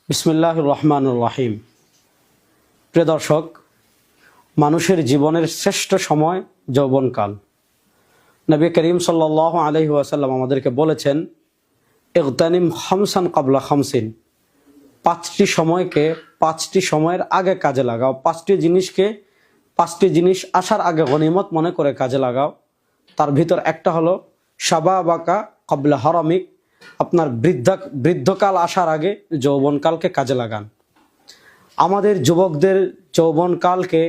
বিসমিল্লাহির রহমানির রহিম। প্রিয় দর্শক, মানুষের জীবনের শ্রেষ্ঠ সময় যৌবনকাল। নবী করিম সাল্লাল্লাহু আলাইহি ওয়াসাল্লাম আমাদেরকে বলেছেন, ইগতানিম খামসান ক্বাবলা খামসিন, পাঁচটি সময়কে পাঁচটি সময়ের আগে কাজে লাগাও, পাঁচটি জিনিস আসার আগে গনিমত মনে করে কাজে লাগাও। তার ভিতর একটা হলো শাবাবাকা ক্বাবলা হারামিক, আপনার বৃদ্ধকাল আসার আগে যৌবনকালকে কাজে লাগান। আমাদের যুবকদের যৌবনকালকে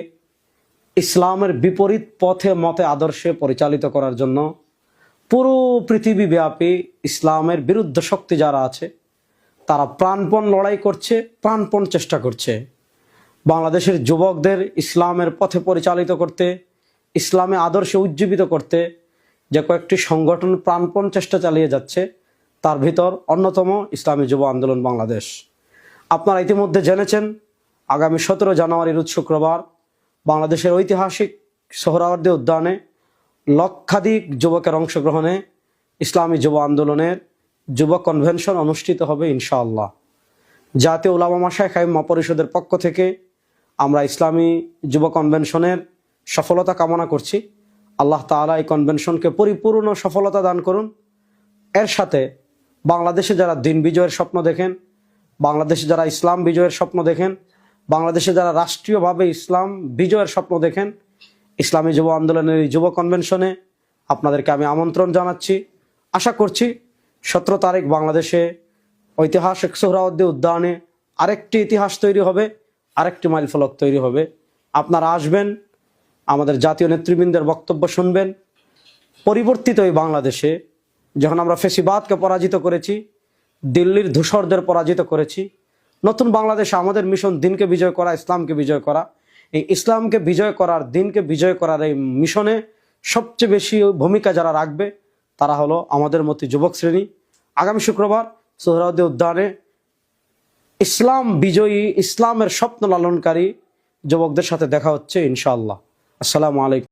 ইসলামের বিপরীত পথে মতে আদর্শে পরিচালিত করার জন্য পুরো পৃথিবীব্যাপী ইসলামের বিরুদ্ধ শক্তি যারা আছে তারা প্রাণপণ লড়াই করছে, প্রাণপণ চেষ্টা করছে বাংলাদেশের যুবকদের ইসলামের পথে পরিচালিত করতে, ইসলামে আদর্শে উজ্জীবিত করতে যে কয়েকটি সংগঠন প্রাণপণ চেষ্টা চালিয়ে যাচ্ছে, তার ভিতর অন্যতম ইসলামী যুব আন্দোলন বাংলাদেশ। আপনারা ইতিমধ্যে জেনেছেন, আগামী 17 জানুয়ারি রোজ শুক্রবার বাংলাদেশের ঐতিহাসিক সোহরাওয়ার্দী উদ্যানে লক্ষাধিক যুবকের অংশগ্রহণে ইসলামী যুব আন্দোলনের যুব কনভেনশন অনুষ্ঠিত হবে ইনশাআল্লাহ। জাতীয় উলামা মাশায়েখ আইম্মা পরিষদের পক্ষ থেকে আমরা ইসলামী যুব কনভেনশনের সফলতা কামনা করছি। আল্লাহ তাআলা এই কনভেনশনকে পরিপূর্ণ সফলতা দান করুন। এর সাথে বাংলাদেশে যারা দিন বিজয়ের স্বপ্ন দেখেন, বাংলাদেশে যারা ইসলাম বিজয়ের স্বপ্ন দেখেন, বাংলাদেশে যারা রাষ্ট্রীয়ভাবে ইসলাম বিজয়ের স্বপ্ন দেখেন, ইসলামী যুব আন্দোলনের এই যুব কনভেনশনে আপনাদেরকে আমি আমন্ত্রণ জানাচ্ছি। আশা করছি 17 তারিখ বাংলাদেশে ঐতিহাসিক সোহরাওয়ার্দী উদ্যানে আরেকটি ইতিহাস তৈরি হবে, আরেকটি মাইলফলক তৈরি হবে। আপনারা আসবেন, আমাদের জাতীয় নেতৃবৃন্দের বক্তব্য শুনবেন। পরিবর্তিত এই বাংলাদেশে যখন আমরা ফেসিবাদকে পরাজিত করেছি, দিল্লির ধূসরদের পরাজিত করেছি, নতুন বাংলাদেশে আমাদের মিশন দিনকে বিজয় করা, ইসলামকে বিজয় করা। এই ইসলামকে বিজয় করার, দিনকে বিজয় করার এই মিশনে সবচেয়ে বেশি ভূমিকা যারা রাখবে তারা হলো আমাদের মতো যুবক শ্রেণী। আগামী শুক্রবার সোহরাওয়ার্দী উদ্যানে ইসলাম বিজয়ী, ইসলামের স্বপ্ন লালনকারী যুবকদের সাথে দেখা হচ্ছে ইনশাআল্লাহ। আসসালামু আলাইকুম।